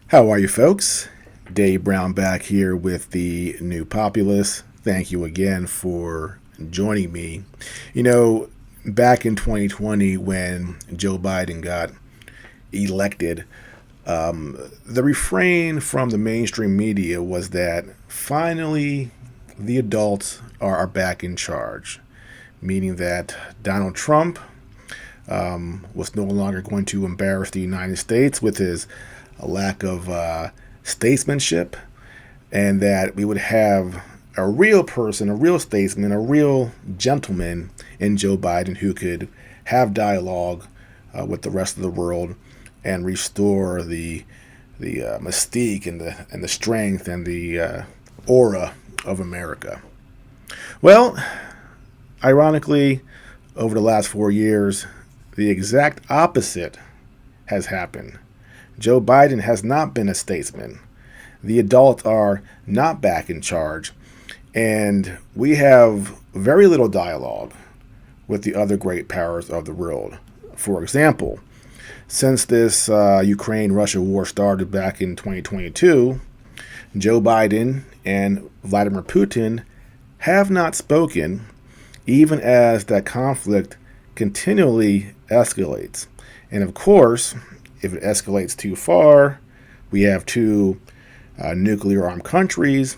How are you, folks? Dave Brown back here with the New Populace. Thank you again for joining me. You know, back in 2020 when Joe Biden got elected, the refrain from the mainstream media was that finally the adults are back in charge, meaning that Donald Trump was no longer going to embarrass the United States with his lack of statesmanship, and that we would have a real person, a real statesman, a real gentleman in Joe Biden who could have dialogue with the rest of the world and restore the mystique and the strength and the aura of America. Well, ironically, over the last 4 years, the exact opposite has happened. Joe Biden has not been a statesman. The adults are not back in charge. And we have very little dialogue with the other great powers of the world. For example, since this Ukraine-Russia war started back in 2022, Joe Biden and Vladimir Putin have not spoken, even as that conflict continually escalates. And of course, if it escalates too far, we have two nuclear armed countries,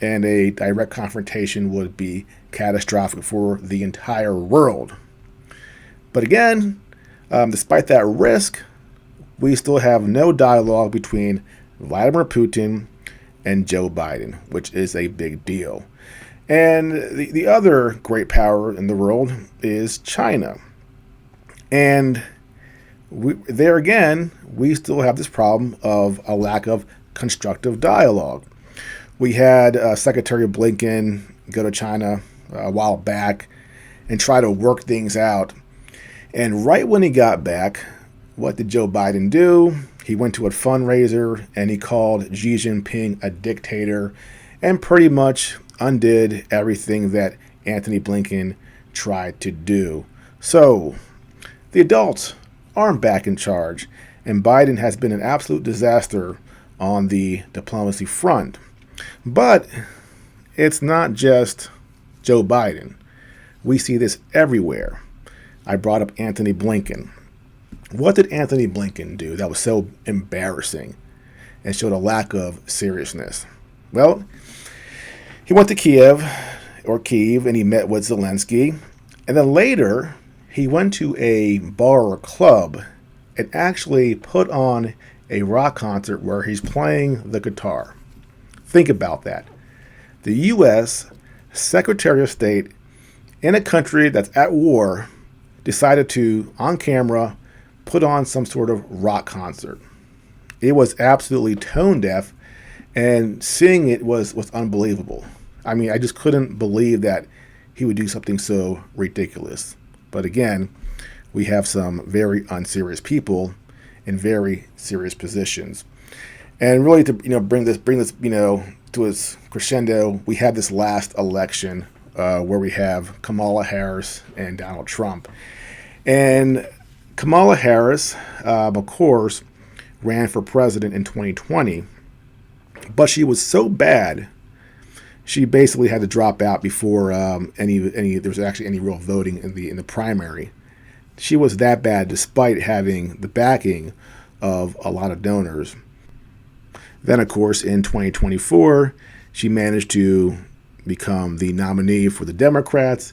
and a direct confrontation would be catastrophic for the entire world. But again, despite that risk, we still have no dialogue between Vladimir Putin and Joe Biden, which is a big deal. And the other great power in the world is China. And there again, we still have this problem of a lack of constructive dialogue. We had Secretary Blinken go to China a while back and try to work things out. And right when he got back, what did Joe Biden do? He went to a fundraiser and he called Xi Jinping a dictator and pretty much undid everything that Anthony Blinken tried to do. So, the adults aren't back in charge, and Biden has been an absolute disaster on the diplomacy front. But it's not just Joe Biden. We see this everywhere. I brought up Anthony Blinken. What did Anthony Blinken do that was so embarrassing and showed a lack of seriousness? Well, he went to Kiev, and he met with Zelensky. And then later, he went to a bar or club and actually put on a rock concert where he's playing the guitar. Think about that. The U.S. Secretary of State in a country that's at war decided to, on camera, put on some sort of rock concert. It was absolutely tone deaf, and seeing it was unbelievable. I mean, I just couldn't believe that he would do something so ridiculous. But again, we have some very unserious people in very serious positions. And really, to bring this to its crescendo, we had this last election where we have Kamala Harris and Donald Trump. And Kamala Harris, of course, ran for president in 2020, but she was so bad, she basically had to drop out before there was actually any real voting in the primary. She was that bad despite having the backing of a lot of donors. Then, of course, in 2024, she managed to become the nominee for the Democrats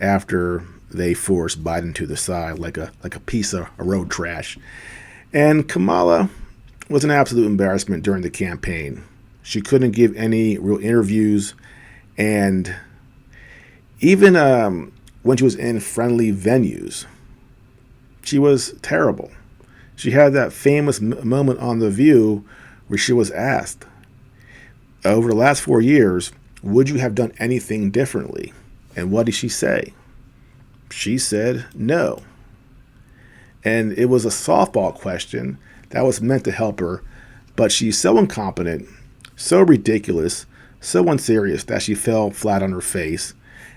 after they forced Biden to the side like a piece of road trash. And Kamala was an absolute embarrassment during the campaign. She couldn't give any real interviews, and even when she was in friendly venues, she was terrible. She had that famous moment on The View where she was asked, over the last 4 years, would you have done anything differently? And what did she say? She said no. And it was a softball question that was meant to help her, but she's so incompetent, so ridiculous, so unserious that she fell flat on her face.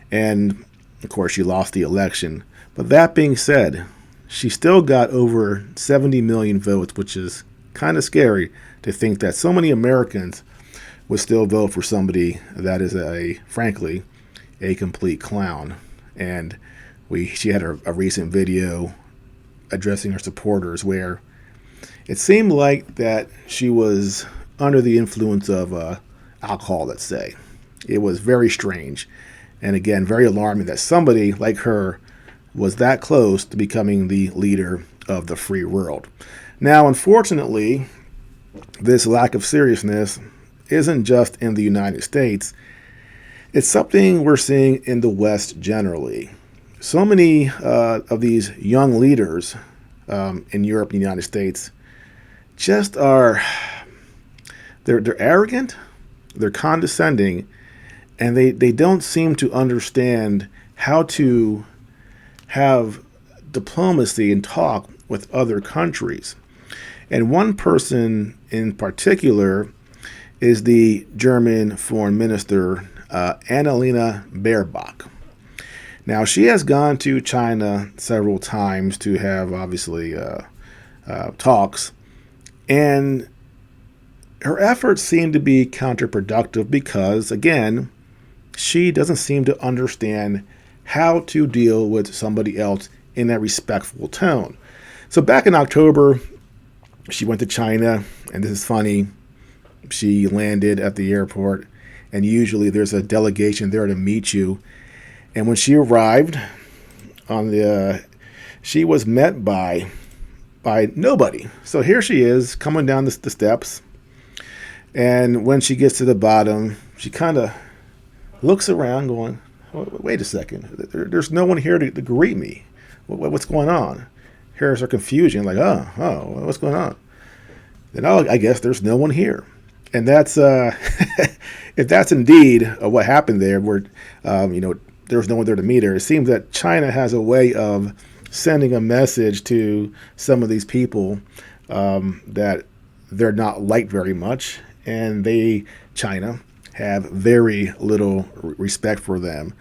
And, of course, she lost the election. But that being said, she still got over 70 million votes, which is kind of scary to think that so many Americans would still vote for somebody that is frankly, a complete clown. And she had a recent video addressing her supporters where it seemed like that she was under the influence of alcohol, let's say. It was very strange. And again, very alarming that somebody like her was that close to becoming the leader of the free world. Now, unfortunately, this lack of seriousness isn't just in the United States. It's something we're seeing in the West generally. So many of these young leaders in Europe and the United States just they're arrogant, they're condescending, and they don't seem to understand how to have diplomacy and talk with other countries. And one person in particular is the German foreign minister, Annalena Baerbock. Now, she has gone to China several times to have, obviously, talks, and her efforts seem to be counterproductive because, again, she doesn't seem to understand how to deal with somebody else in a respectful tone. So back in October, she went to China, and this is funny. She landed at the airport, and usually there's a delegation there to meet you. And when she arrived she was met by nobody. So here she is coming down the steps, and when she gets to the bottom, she kind of looks around, going, "Wait a second, there's no one here to greet me. What's going on?" Here's her confusion, like, oh, what's going on? Then, I guess there's no one here. And that's, if that's indeed what happened there, where, there was no one there to meet her, it seems that China has a way of sending a message to some of these people that they're not liked very much, and China, have very little respect for them.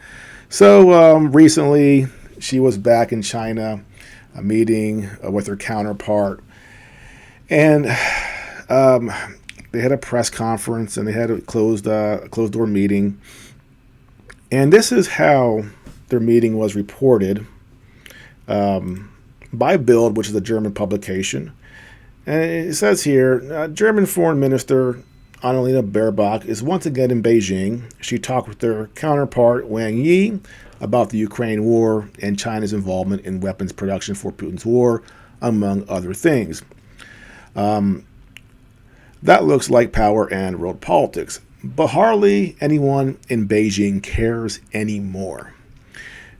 So recently, she was back in China, a meeting with her counterpart, and they had a press conference, and they had a closed door meeting. And this is how their meeting was reported by Bild, which is a German publication. And it says here, German Foreign Minister Annalena Baerbock is once again in Beijing. She talked with their counterpart Wang Yi about the Ukraine war and China's involvement in weapons production for Putin's war, among other things. That looks like power and world politics, but hardly anyone in Beijing cares anymore.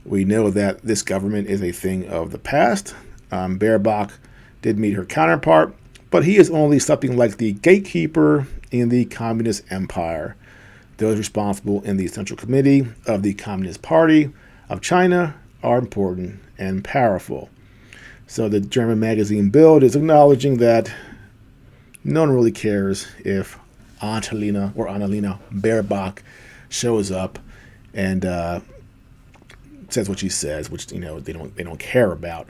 We know that this government is a thing of the past. Baerbock did meet her counterpart, but he is only something like the gatekeeper in the Communist Empire. Those responsible in the Central Committee of the Communist Party of China are important and powerful. So the German magazine Bild is acknowledging that no one really cares if Annalena Baerbock shows up and says what she says, which they don't care about.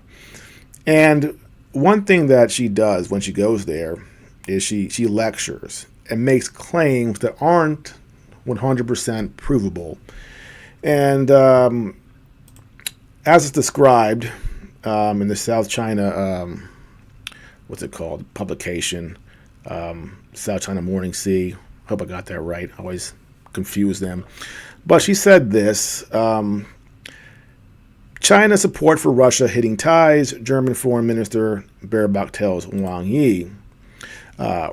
And one thing that she does when she goes there is she lectures and makes claims that aren't 100% provable. And as it's described in the South China, publication, South China Morning Sea. Hope I got that right. I always confuse them. But she said this, China's support for Russia hitting ties, German Foreign Minister Baerbock tells Wang Yi.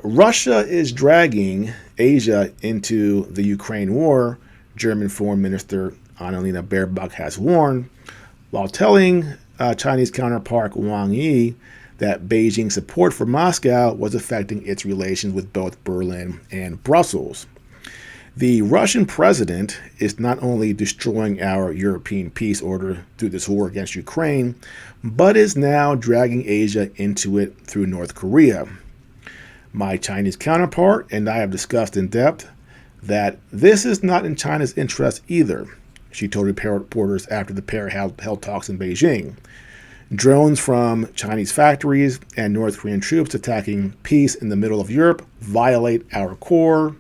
Russia is dragging Asia into the Ukraine war, German Foreign Minister Annalena Baerbock has warned, while telling Chinese counterpart Wang Yi that Beijing's support for Moscow was affecting its relations with both Berlin and Brussels. The Russian president is not only destroying our European peace order through this war against Ukraine, but is now dragging Asia into it through North Korea. My Chinese counterpart and I have discussed in depth that this is not in China's interest either, she told reporters after the pair held talks in Beijing. Drones from Chinese factories and North Korean troops attacking peace in the middle of Europe violate our core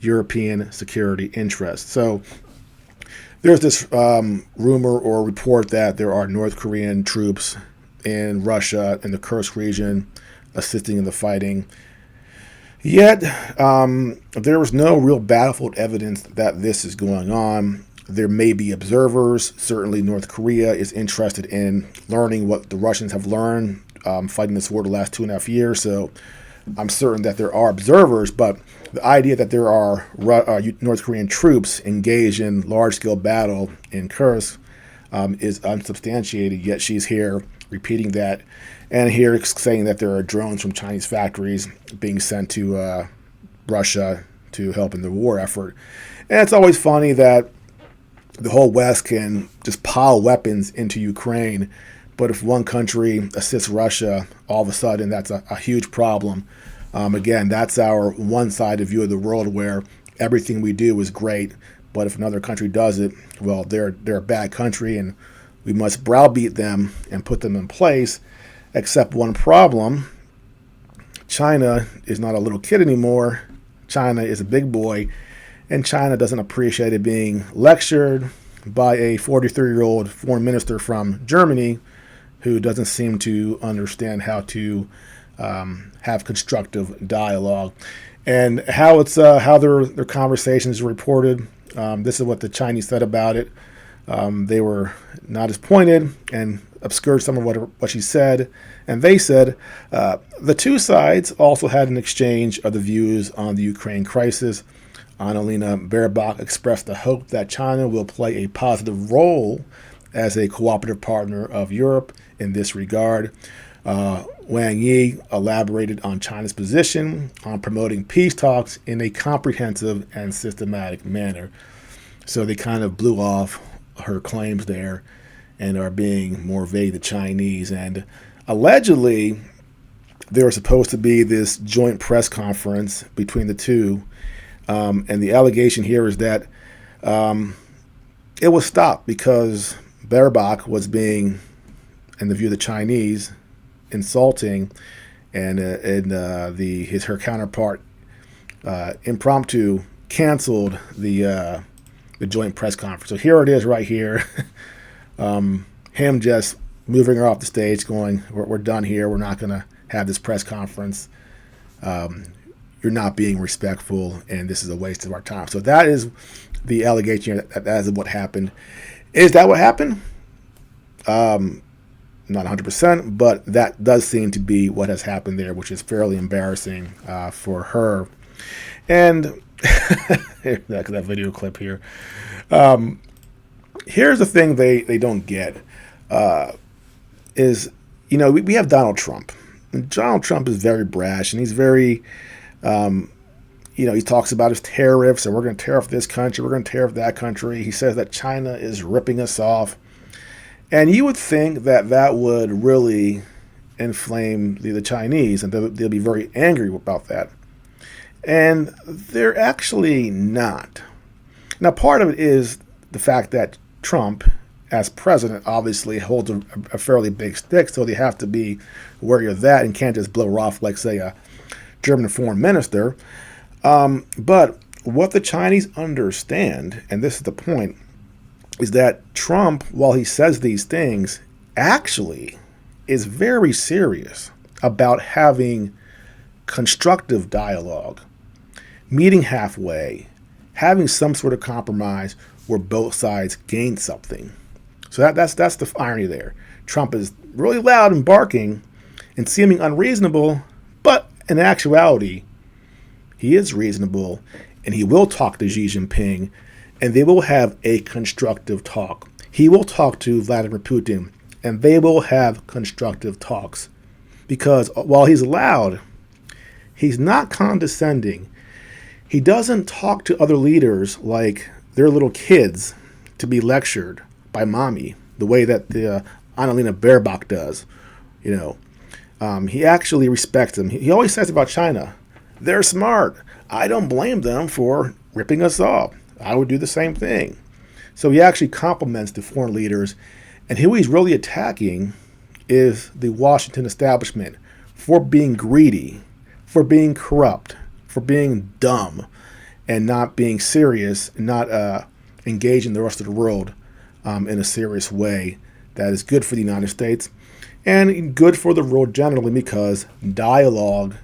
European security interests. So there's this rumor or report that there are North Korean troops in Russia in the Kursk region assisting in the fighting. Yet, there was no real battlefield evidence that this is going on. There may be observers. Certainly, North Korea is interested in learning what the Russians have learned fighting this war the last 2.5 years. So I'm certain that there are observers, but the idea that there are North Korean troops engaged in large-scale battle in Kursk is unsubstantiated, yet she's here repeating that, and here saying that there are drones from Chinese factories being sent to Russia to help in the war effort. And it's always funny that the whole West can just pile weapons into Ukraine, but if one country assists Russia, all of a sudden that's a huge problem. Again, that's our one-sided view of the world where everything we do is great, but if another country does it, well, they're a bad country, and we must browbeat them and put them in place, except one problem. China is not a little kid anymore. China is a big boy, and China doesn't appreciate it being lectured by a 43-year-old foreign minister from Germany who doesn't seem to understand how to have constructive dialogue. And how their conversations are reported. This is what the Chinese said about it. They were not as pointed and obscured some of what she said. And they said the two sides also had an exchange of the views on the Ukraine crisis. Annalena Baerbock expressed the hope that China will play a positive role as a cooperative partner of Europe in this regard. Wang Yi elaborated on China's position on promoting peace talks in a comprehensive and systematic manner. So they kind of blew off her claims there and are being more vague, the Chinese. And allegedly, there was supposed to be this joint press conference between the two. And the allegation here is that it was stopped because Baerbock was being, in the view of the Chinese, insulting, and her counterpart impromptu canceled the joint press conference. So here it is right here. Him just moving her off the stage going, we're done here. We're not going to have this press conference. You're not being respectful, and this is a waste of our time. So that is the allegation. That is what happened. Is that what happened? Not 100%, but that does seem to be what has happened there, which is fairly embarrassing for her. And that video clip here. Here's the thing they don't get is, we have Donald Trump. And Donald Trump is very brash, and he's very, he talks about his tariffs, and we're going to tariff this country, we're going to tariff that country. He says that China is ripping us off. And you would think that would really inflame the Chinese, and they'll be very angry about that. And they're actually not. Now, part of it is the fact that Trump, as president, obviously holds a fairly big stick, so they have to be wary of that and can't just blow her off like, say, a German foreign minister. But what the Chinese understand, and this is the point, is that Trump, while he says these things, actually is very serious about having constructive dialogue, meeting halfway, having some sort of compromise where both sides gain something. So that's the irony there. Trump is really loud and barking and seeming unreasonable, but in actuality, he is reasonable, and he will talk to Xi Jinping, and they will have a constructive talk. He will talk to Vladimir Putin, and they will have constructive talks. Because while he's loud, he's not condescending. He doesn't talk to other leaders like they're little kids to be lectured by mommy, the way that the Annalena Baerbock does. He actually respects them. He always says about China, they're smart. I don't blame them for ripping us off. I would do the same thing. So he actually compliments the foreign leaders, and who he's really attacking is the Washington establishment for being greedy, for being corrupt, for being dumb, and not being serious, and not engaging the rest of the world in a serious way that is good for the United States and good for the world generally, because dialogue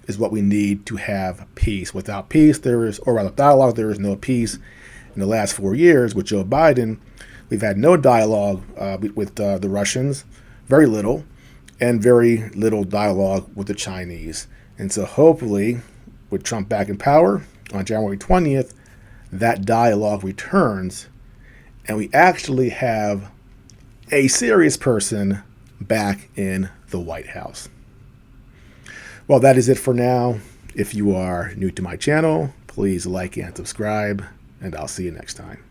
is what we need to have peace. Without peace, dialogue, there is no peace. In the last 4 years with Joe Biden, we've had no dialogue with the Russians, very little, and very little dialogue with the Chinese. And so hopefully, with Trump back in power on January 20th, that dialogue returns and we actually have a serious person back in the White House. Well, that is it for now. If you are new to my channel, please like and subscribe, and I'll see you next time.